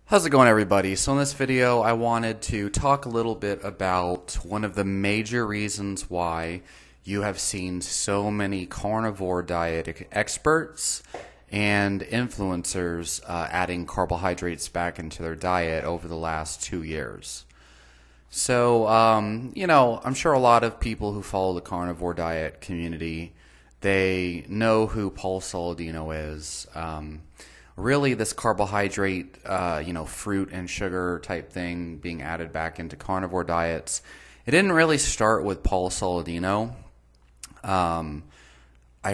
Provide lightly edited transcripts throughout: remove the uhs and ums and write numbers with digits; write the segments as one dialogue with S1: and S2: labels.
S1: How's it going, everybody? So in this video I wanted to talk a little bit about one of the major reasons why you have seen so many carnivore diet experts and influencers adding carbohydrates back into their diet over the last 2 years. So, I'm sure a lot of people who follow the carnivore diet community, they know who Paul Saladino is. Really, this carbohydrate, fruit and sugar type thing being added back into carnivore diets, it didn't really start with Paul Saladino. I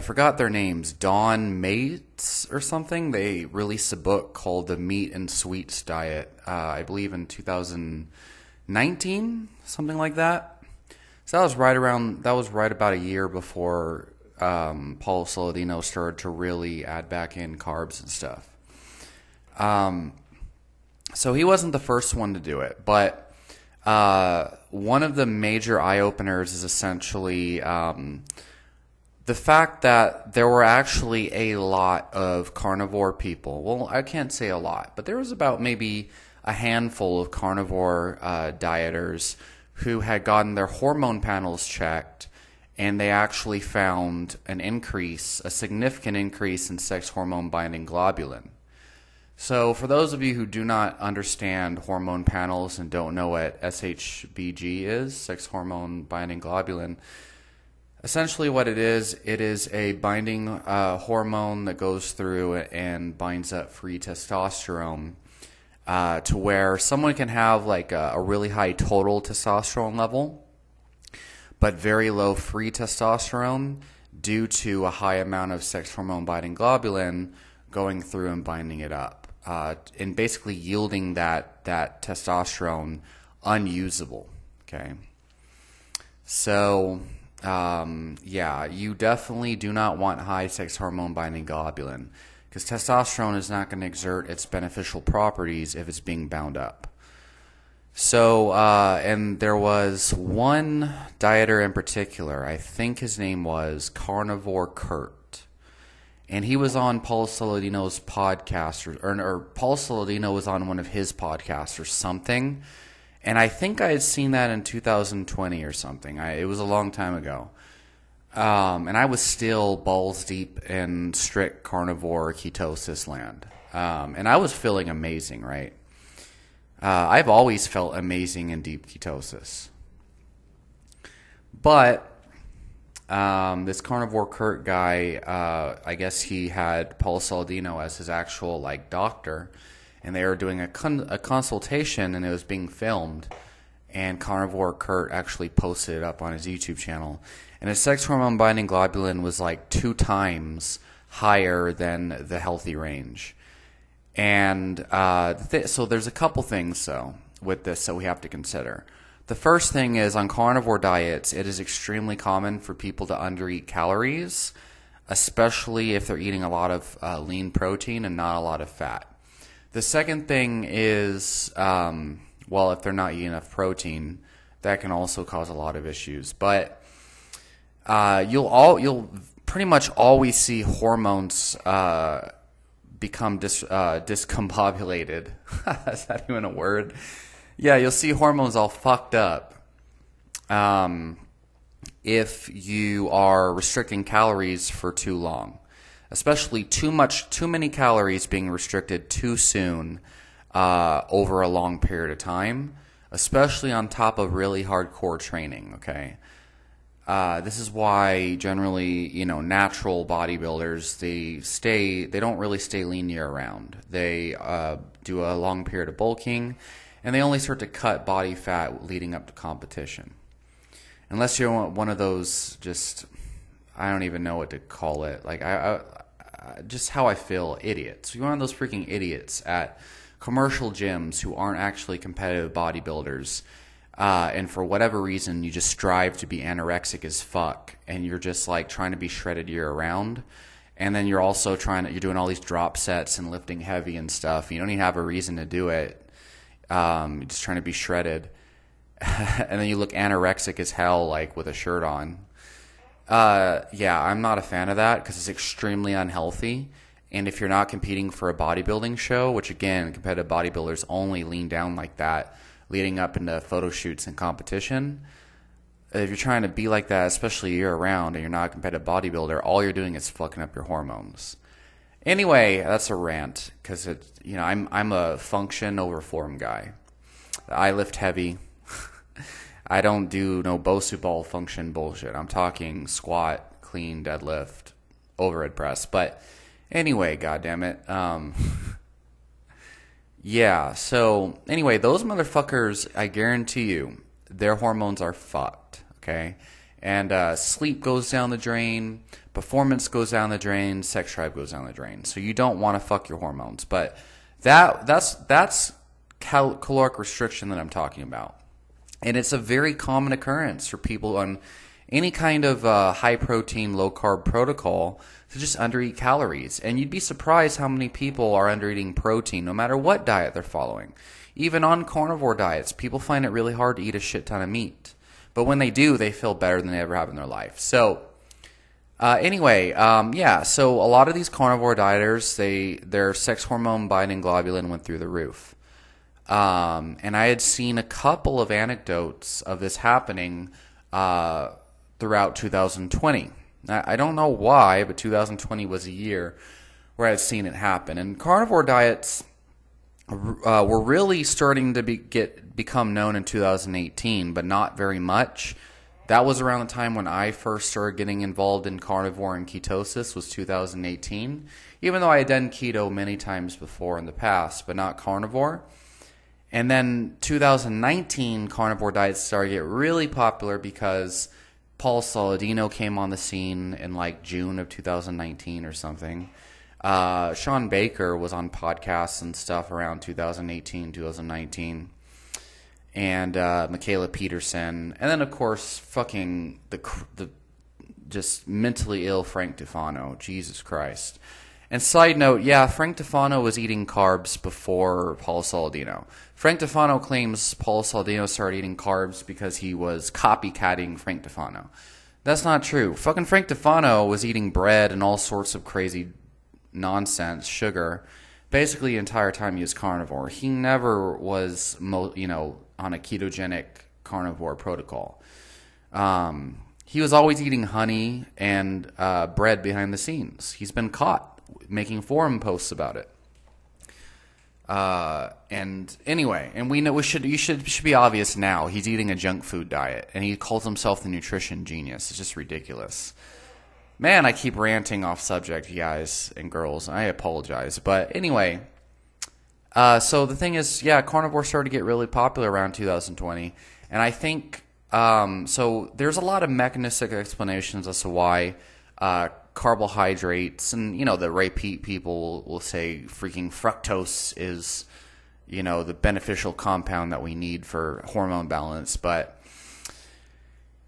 S1: forgot their names, Don Mates or something. They released a book called The Meat and Sweets Diet, I believe in 2019, something like that. So that was right about a year before Paul Saladino started to really add back in carbs and stuff. So he wasn't the first one to do it, but one of the major eye-openers is essentially the fact that there were actually a lot of carnivore people. Well, I can't say a lot, but there was about maybe a handful of carnivore dieters who had gotten their hormone panels checked, and they actually found a significant increase in sex hormone binding globulin. So for those of you who do not understand hormone panels and don't know what SHBG is, sex hormone binding globulin, essentially what it is a binding hormone that goes through and binds up free testosterone to where someone can have like a really high total testosterone level, but very low free testosterone due to a high amount of sex hormone binding globulin going through and binding it up. And basically yielding that testosterone unusable. Okay, so you definitely do not want high sex hormone binding globulin because testosterone is not going to exert its beneficial properties if it's being bound up. So, and there was one dieter in particular, I think his name was Carnivore Kurt. And he was on Paul Saladino's podcast, or Paul Saladino was on one of his podcasts or something. And I think I had seen that in 2020 or something. It was a long time ago. And I was still balls deep in strict carnivore ketosis land. And I was feeling amazing, right? I've always felt amazing in deep ketosis. But this Carnivore Kurt guy, I guess he had Paul Saladino as his actual doctor, and they were doing a consultation, and it was being filmed. And Carnivore Kurt actually posted it up on his YouTube channel, and his sex hormone binding globulin was like 2 times higher than the healthy range. And so there's a couple things with this that we have to consider. The first thing is, on carnivore diets, it is extremely common for people to undereat calories, especially if they're eating a lot of lean protein and not a lot of fat. The second thing is, if they're not eating enough protein, that can also cause a lot of issues. But you'll pretty much always see hormones become discombobulated. Is that even a word? Yeah, you'll see hormones all fucked up if you are restricting calories for too long, especially too many calories being restricted too soon over a long period of time, especially on top of really hardcore training. Okay, this is why generally, natural bodybuilders they don't really stay lean year round. They do a long period of bulking. And they only start to cut body fat leading up to competition. Unless you're one of those I don't even know what to call it. Just how I feel, idiots. You're one of those freaking idiots at commercial gyms who aren't actually competitive bodybuilders. And for whatever reason, you just strive to be anorexic as fuck. And you're just trying to be shredded year round. And then you're also you're doing all these drop sets and lifting heavy and stuff. You don't even have a reason to do it. You're just trying to be shredded. And then you look anorexic as hell, with a shirt on. I'm not a fan of that because it's extremely unhealthy. And if you're not competing for a bodybuilding show, which again, competitive bodybuilders only lean down like that leading up into photo shoots and competition. If you're trying to be like that, especially year round, and you're not a competitive bodybuilder, all you're doing is fucking up your hormones. Anyway, that's a rant, because I'm a function over form guy. I lift heavy. I don't do no Bosu ball function bullshit. I'm talking squat, clean, deadlift, overhead press. But anyway, goddammit. Yeah, so anyway, those motherfuckers, I guarantee you, their hormones are fucked, okay? And sleep goes down the drain, performance goes down the drain, sex drive goes down the drain. So you don't want to fuck your hormones. But that's caloric restriction that I'm talking about. And it's a very common occurrence for people on any kind of high-protein, low-carb protocol to just undereat calories. And you'd be surprised how many people are undereating protein, no matter what diet they're following. Even on carnivore diets, people find it really hard to eat a shit ton of meat. But when they do, they feel better than they ever have in their life. So, anyway, so a lot of these carnivore dieters, their sex hormone binding globulin went through the roof. And I had seen a couple of anecdotes of this happening throughout 2020. I don't know why, but 2020 was a year where I had seen it happen. And carnivore diets were really starting to become known in 2018, but not very much. That was around the time when I first started getting involved in carnivore and ketosis, was 2018. Even though I had done keto many times before in the past, but not carnivore. And then 2019, carnivore diets started to get really popular because Paul Saladino came on the scene in like June of 2019 or something. Sean Baker was on podcasts and stuff around 2018, 2019. And Michaela Peterson. And then, of course, fucking the just mentally ill Frank Tufano. Jesus Christ. And side note, yeah, Frank Tufano was eating carbs before Paul Saladino. Frank Tufano claims Paul Saladino started eating carbs because he was copycatting Frank Tufano. That's not true. Fucking Frank Tufano was eating bread and all sorts of crazy nonsense, sugar, basically the entire time he was carnivore. He never was, on a ketogenic carnivore protocol. He was always eating honey and bread behind the scenes. He's been caught making forum posts about it. And anyway, and we know it should be obvious now. He's eating a junk food diet, and he calls himself the nutrition genius. It's just ridiculous. Man, I keep ranting off subject, you guys and girls. I apologize, but anyway. So the thing is, yeah, carnivore started to get really popular around 2020, and I think so. There's a lot of mechanistic explanations as to why carbohydrates, and the repeat people will say freaking fructose is the beneficial compound that we need for hormone balance. But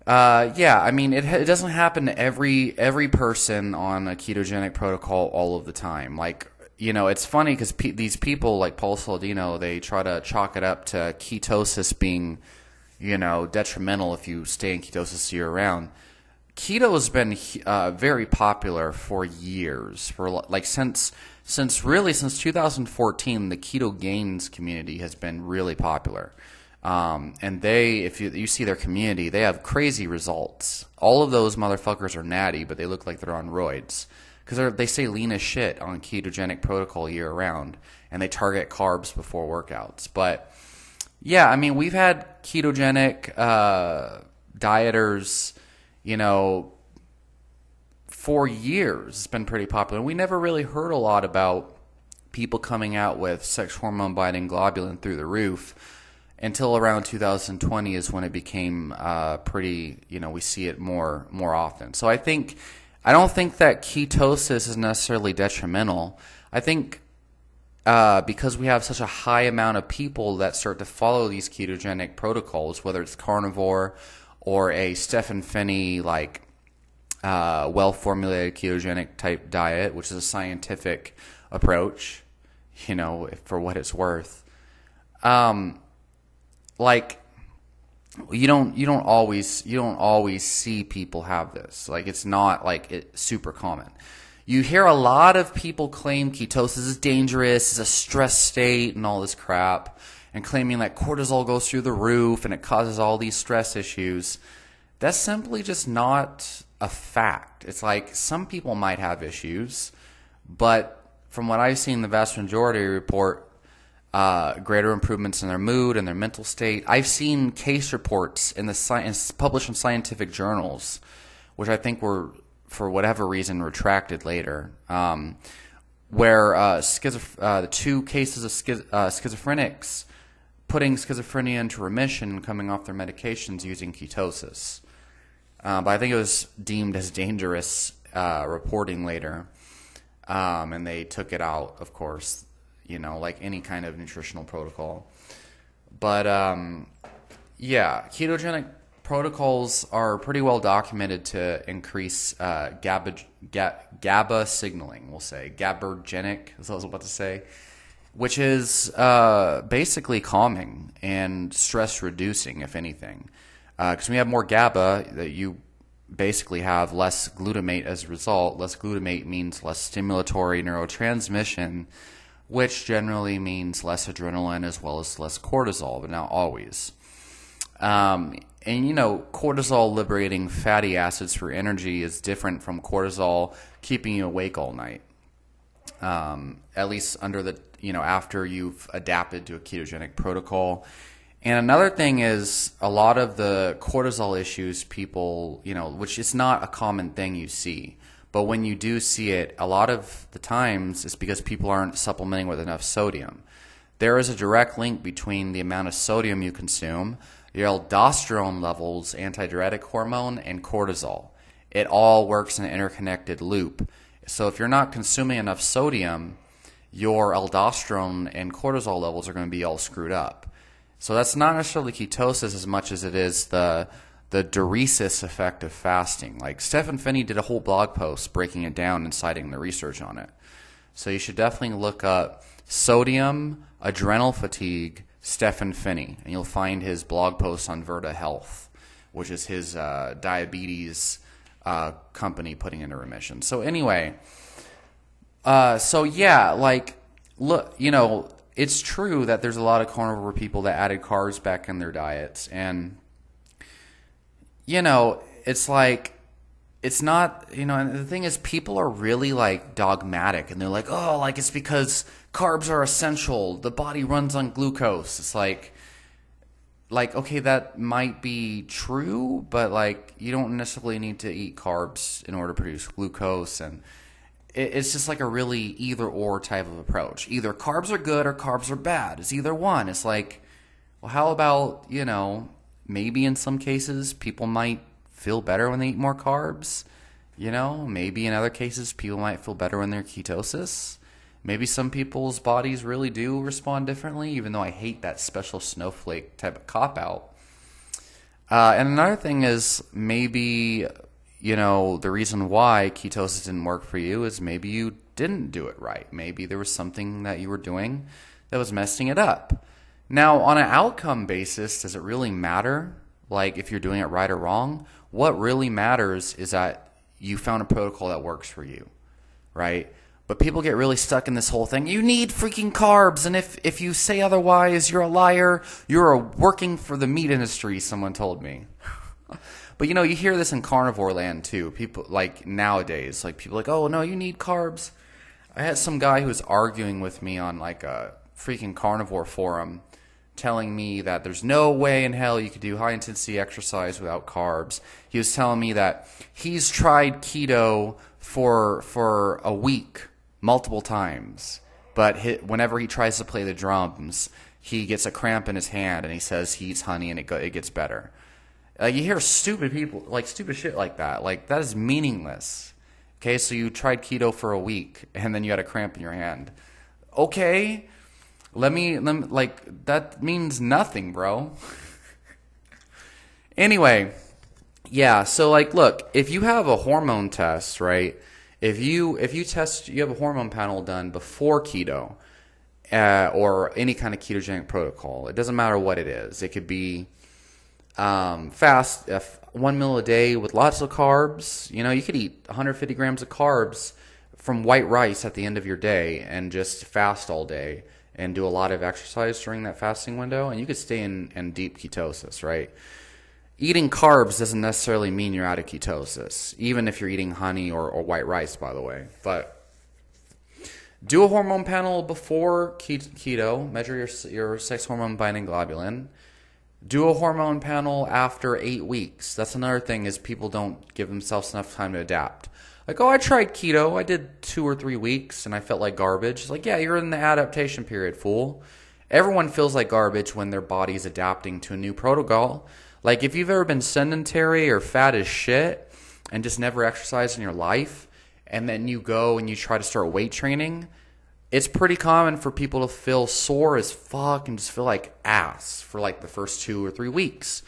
S1: I mean it doesn't happen to every person on a ketogenic protocol all of the time. Like, it's funny because these people like Paul Saladino, they try to chalk it up to ketosis being detrimental if you stay in ketosis year round. Keto has been very popular for years, for like since 2014. The keto gains community has been really popular, and if you see their community, they have crazy results. All of those motherfuckers are natty, but they look like they're on roids because they stay lean as shit on ketogenic protocol year round, and they target carbs before workouts. But yeah, I mean, we've had ketogenic dieters. For years, it's been pretty popular. We never really heard a lot about people coming out with sex hormone binding globulin through the roof until around 2020 is when it became pretty, we see it more often. So I don't think that ketosis is necessarily detrimental. I think because we have such a high amount of people that start to follow these ketogenic protocols, whether it's carnivore or a Stephen Phinney well-formulated ketogenic type diet, which is a scientific approach, for what it's worth. You don't always see people have this. Like, it's not like it's super common. You hear a lot of people claim ketosis is dangerous, it's a stress state, and all this crap, and claiming that cortisol goes through the roof and it causes all these stress issues. That's simply just not a fact. It's like some people might have issues, but from what I've seen, the vast majority report greater improvements in their mood and their mental state. I've seen case reports in the science published in scientific journals, which I think were, for whatever reason, retracted later, where the 2 cases of schizophrenics putting schizophrenia into remission and coming off their medications using ketosis. But I think it was deemed as dangerous reporting later, and they took it out, of course, like any kind of nutritional protocol. But yeah, ketogenic protocols are pretty well documented to increase GABA signaling, we'll say. GABAergic is what I was about to say, which is basically calming and stress reducing, if anything. Because when you have more GABA, that you basically have less glutamate as a result. Less glutamate means less stimulatory neurotransmission, which generally means less adrenaline as well as less cortisol, but not always. And cortisol liberating fatty acids for energy is different from cortisol keeping you awake all night. At least under the, after you've adapted to a ketogenic protocol. And another thing is a lot of the cortisol issues people, which is not a common thing you see. But when you do see it, a lot of the times it's because people aren't supplementing with enough sodium. There is a direct link between the amount of sodium you consume, your aldosterone levels, antidiuretic hormone, and cortisol. It all works in an interconnected loop. So if you're not consuming enough sodium, your aldosterone and cortisol levels are going to be all screwed up. So that's not necessarily ketosis as much as it is the diuresis effect of fasting. Like Stephen Finney did a whole blog post breaking it down and citing the research on it. So you should definitely look up sodium, adrenal fatigue, Stephen Finney, and you'll find his blog post on Virta Health, which is his diabetes company putting into remission. So anyway, look, it's true that there's a lot of carnivore people that added carbs back in their diets, and it's like, it's not, and the thing is, people are really like dogmatic, and they're like, oh, like it's because carbs are essential, the body runs on glucose. It's like, okay, that might be true, but like you don't necessarily need to eat carbs in order to produce glucose, and it's just like a really either or type of approach. Either carbs are good or carbs are bad. It's either one. It's like, well, how about, maybe in some cases people might feel better when they eat more carbs. Maybe in other cases people might feel better when they're ketosis. Maybe some people's bodies really do respond differently, even though I hate that special snowflake type of cop-out. And another thing is maybe, the reason why ketosis didn't work for you is maybe you didn't do it right. Maybe there was something that you were doing that was messing it up. Now, on an outcome basis, does it really matter, like if you're doing it right or wrong? What really matters is that you found a protocol that works for you, right? But people get really stuck in this whole thing. You need freaking carbs, and if you say otherwise, you're a liar. You're working for the meat industry, someone told me. But you hear this in carnivore land too. People like nowadays, like people are like, oh no, you need carbs. I had some guy who was arguing with me on like a freaking carnivore forum, telling me that there's no way in hell you could do high intensity exercise without carbs. He was telling me that he's tried keto for a week multiple times, but whenever he tries to play the drums, he gets a cramp in his hand, and he says he eats honey and it gets better. Like, you hear stupid people, like stupid shit like that. Like, that is meaningless. Okay, so you tried keto for a week, and then you had a cramp in your hand. Okay, let me like, that means nothing, bro. Anyway, yeah, so like, look, if you have a hormone test, right? If you have a hormone panel done before keto, or any kind of ketogenic protocol, it doesn't matter what it is. It could be fast, 1 meal a day with lots of carbs. You could eat 150 grams of carbs from white rice at the end of your day and just fast all day and do a lot of exercise during that fasting window, and you could stay in deep ketosis, right? Eating carbs doesn't necessarily mean you're out of ketosis, even if you're eating honey or white rice, by the way. But do a hormone panel before keto, measure your sex hormone binding globulin. Do a hormone panel after 8 weeks. That's another thing, is people don't give themselves enough time to adapt. Like, oh, I tried keto. I did 2 or 3 weeks and I felt like garbage. It's like, yeah, you're in the adaptation period, fool. Everyone feels like garbage when their body's adapting to a new protocol. Like, if you've ever been sedentary or fat as shit and just never exercised in your life, and then you go and you try to start weight training, it's pretty common for people to feel sore as fuck and just feel like ass for like the first 2 or 3 weeks.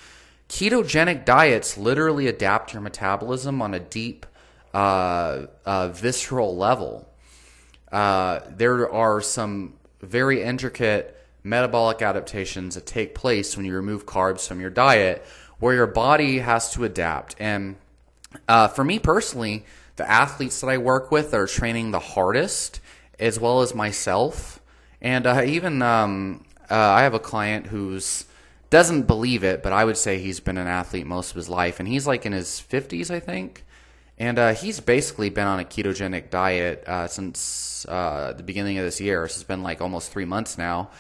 S1: Ketogenic diets literally adapt your metabolism on a deep, visceral level. There are some very intricate metabolic adaptations that take place when you remove carbs from your diet, where your body has to adapt. And for me personally, the athletes that I work with that are training the hardest, as well as myself, and even I have a client who's doesn't believe it, but I would say he's been an athlete most of his life, and he's like in his 50s, I think, and he's basically been on a ketogenic diet since the beginning of this year. So it's been like almost 3 months now.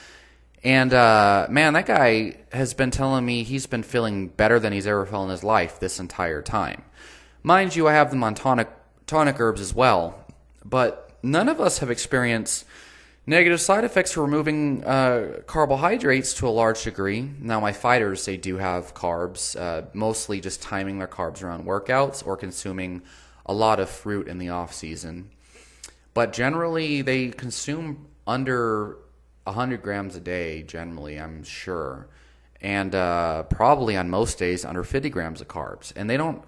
S1: And, man, that guy has been telling me he's been feeling better than he's ever felt in his life this entire time. Mind you, I have them on tonic herbs as well, but none of us have experienced negative side effects for removing carbohydrates to a large degree. Now, my fighters, they do have carbs, mostly just timing their carbs around workouts or consuming a lot of fruit in the off season. But generally, they consume under 100 grams a day, generally, I'm sure. And probably on most days, under 50 grams of carbs. And they don't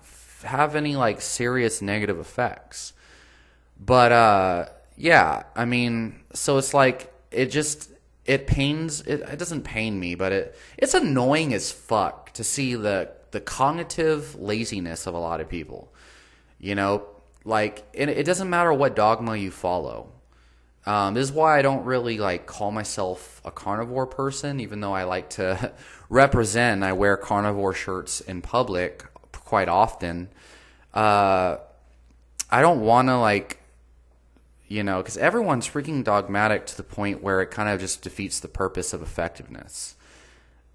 S1: have any, like, serious negative effects. But, yeah, I mean, so it's like, it doesn't pain me, but it's annoying as fuck to see the cognitive laziness of a lot of people. You know, like, it doesn't matter what dogma you follow. This is why I don't really like call myself a carnivore person, even though I like to represent. I wear carnivore shirts in public quite often. I don't want to like, you know, because everyone's freaking dogmatic to the point where it kind of just defeats the purpose of effectiveness.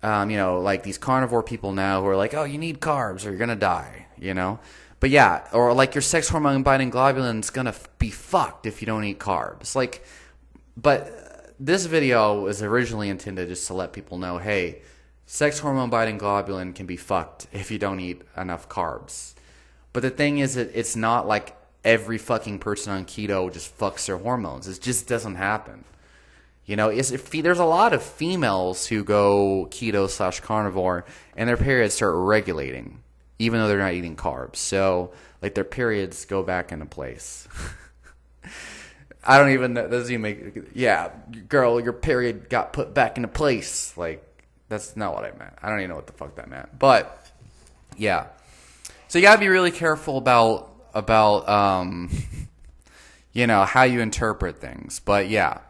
S1: You know, like these carnivore people now who are like, oh, you need carbs or you're gonna die, you know. But yeah, or like your sex hormone binding globulin's gonna be fucked if you don't eat carbs. Like, but this video was originally intended just to let people know, hey, sex hormone binding globulin can be fucked if you don't eat enough carbs. But the thing is, it's not like every fucking person on keto just fucks their hormones. It just doesn't happen. You know, there's a lot of females who go keto/carnivore and their periods start regulating, even though they're not eating carbs. So, like, their periods go back into place. I don't even know. That doesn't even make... Yeah, girl, your period got put back into place. Like, that's not what I meant. I don't even know what the fuck that meant. But, yeah. So you got to be really careful about you know, how you interpret things. But, yeah.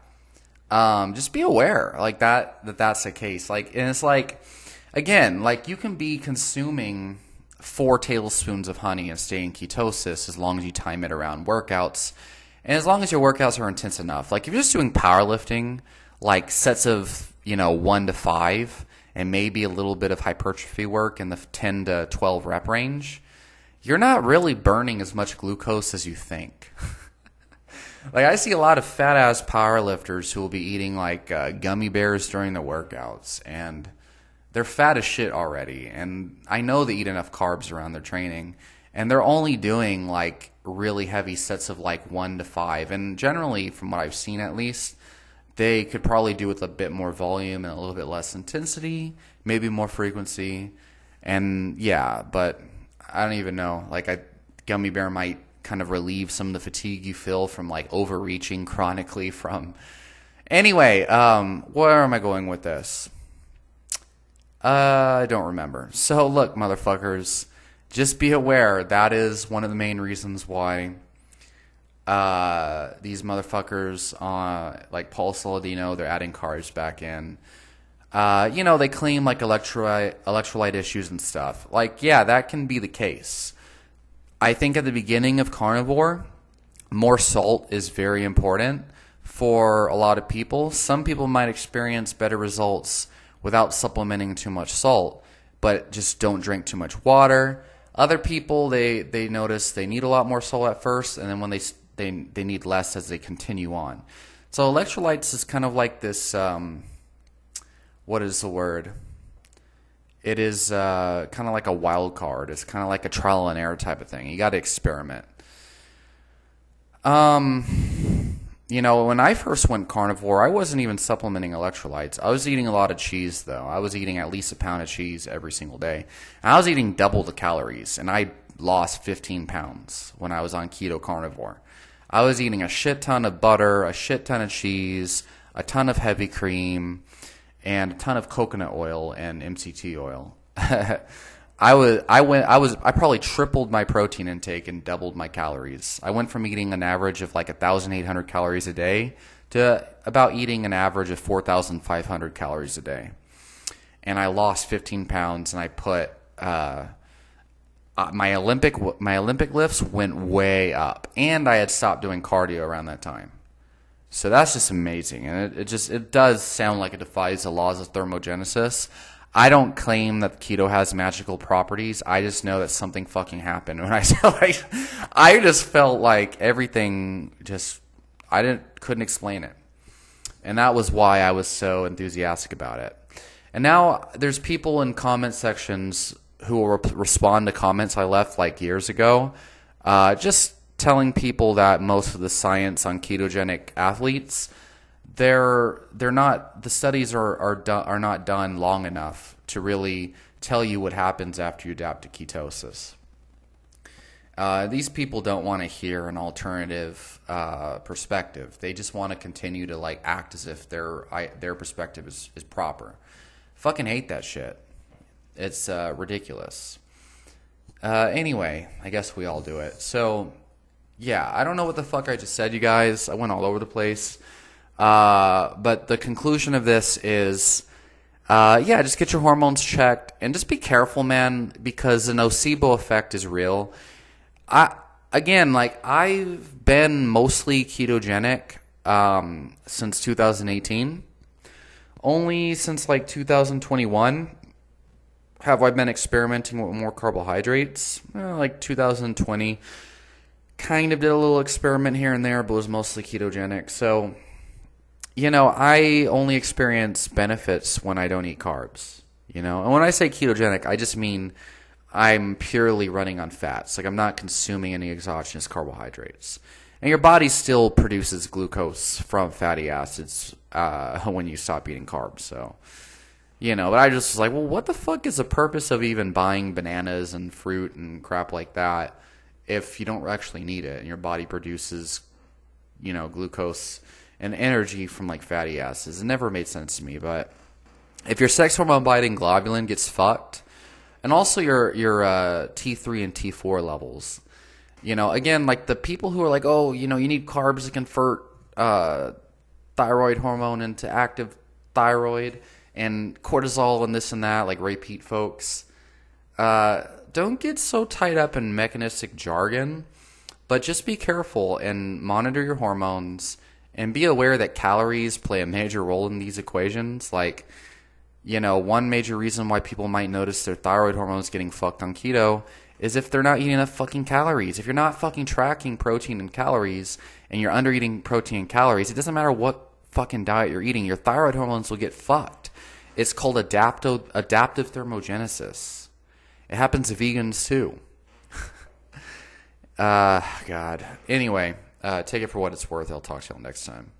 S1: Just be aware, like, that's the case. Like, and it's like, again, like, you can be consuming 4 tablespoons of honey and stay in ketosis as long as you time it around workouts, and as long as your workouts are intense enough. Like, if you're just doing powerlifting, like sets of, you know, 1 to 5, and maybe a little bit of hypertrophy work in the 10 to 12 rep range, you're not really burning as much glucose as you think. Like, I see a lot of fat-ass powerlifters who will be eating, like, gummy bears during their workouts, and they're fat as shit already, and I know they eat enough carbs around their training, and they're only doing, like, really heavy sets of, like, 1 to 5, and generally, from what I've seen at least, they could probably do with a bit more volume and a little bit less intensity, maybe more frequency, and, yeah, but I don't even know. Like, gummy bear might kind of relieve some of the fatigue you feel from, like, overreaching chronically from... Anyway, where am I going with this? I don't remember. So, look, motherfuckers, just be aware that is one of the main reasons why these motherfuckers on like Paul Saladino, they're adding carbs back in. They claim like electrolyte issues and stuff. Like, yeah, that can be the case. I think at the beginning of carnivore, more salt is very important for a lot of people. Some people might experience better results without supplementing too much salt, but just don't drink too much water. Other people, they notice they need a lot more salt at first, and then when they need less as they continue on. So electrolytes is kind of like this, what is the word? It is kind of like a wild card. It's kind of like a trial and error type of thing. You got to experiment. When I first went carnivore, I wasn't even supplementing electrolytes. I was eating a lot of cheese, though. I was eating at least a pound of cheese every single day. And I was eating double the calories, and I lost 15 pounds when I was on keto carnivore. I was eating a shit ton of butter, a shit ton of cheese, a ton of heavy cream, and a ton of coconut oil and MCT oil. I probably tripled my protein intake and doubled my calories. I went from eating an average of like 1,800 calories a day to about eating an average of 4,500 calories a day. And I lost 15 pounds, and I put my Olympic lifts went way up, and I had stopped doing cardio around that time. So that's just amazing, and it does sound like it defies the laws of thermogenesis. I don't claim that keto has magical properties. I just know that something fucking happened when I just felt like everything couldn't explain it. And that was why I was so enthusiastic about it. And now there's people in comment sections who will respond to comments I left like years ago, just telling people that most of the science on ketogenic athletes, the studies are not done long enough to really tell you what happens after you adapt to ketosis. These people don't want to hear an alternative perspective. They just want to continue to like act as if their perspective is proper. Fucking hate that shit. It's ridiculous. Anyway, I guess we all do it. So, yeah, I don't know what the fuck I just said, you guys. I went all over the place. But the conclusion of this is, just get your hormones checked and just be careful, man, because the nocebo effect is real. I've been mostly ketogenic, since 2018. Only since like 2021 have I been experimenting with more carbohydrates. Like 2020, kind of did a little experiment here and there, but was mostly ketogenic. So, I only experience benefits when I don't eat carbs, And when I say ketogenic, I just mean I'm purely running on fats. Like, I'm not consuming any exogenous carbohydrates. And your body still produces glucose from fatty acids when you stop eating carbs. So, but I just was like, well, what the fuck is the purpose of even buying bananas and fruit and crap like that if you don't actually need it and your body produces, glucose and energy from like fatty acids? It never made sense to me. But if your sex hormone binding globulin gets fucked, and also your T3 and T4 levels, again, like the people who are like, oh, you need carbs to convert thyroid hormone into active thyroid and cortisol and this and that, like repeat folks, don't get so tied up in mechanistic jargon, but just be careful and monitor your hormones. And be aware that calories play a major role in these equations. Like, one major reason why people might notice their thyroid hormones getting fucked on keto is if they're not eating enough fucking calories. If you're not fucking tracking protein and calories and you're under eating protein and calories, it doesn't matter what fucking diet you're eating, your thyroid hormones will get fucked. It's called adaptive thermogenesis. It happens to vegans too. God. Anyway. Take it for what it's worth. I'll talk to y'all next time.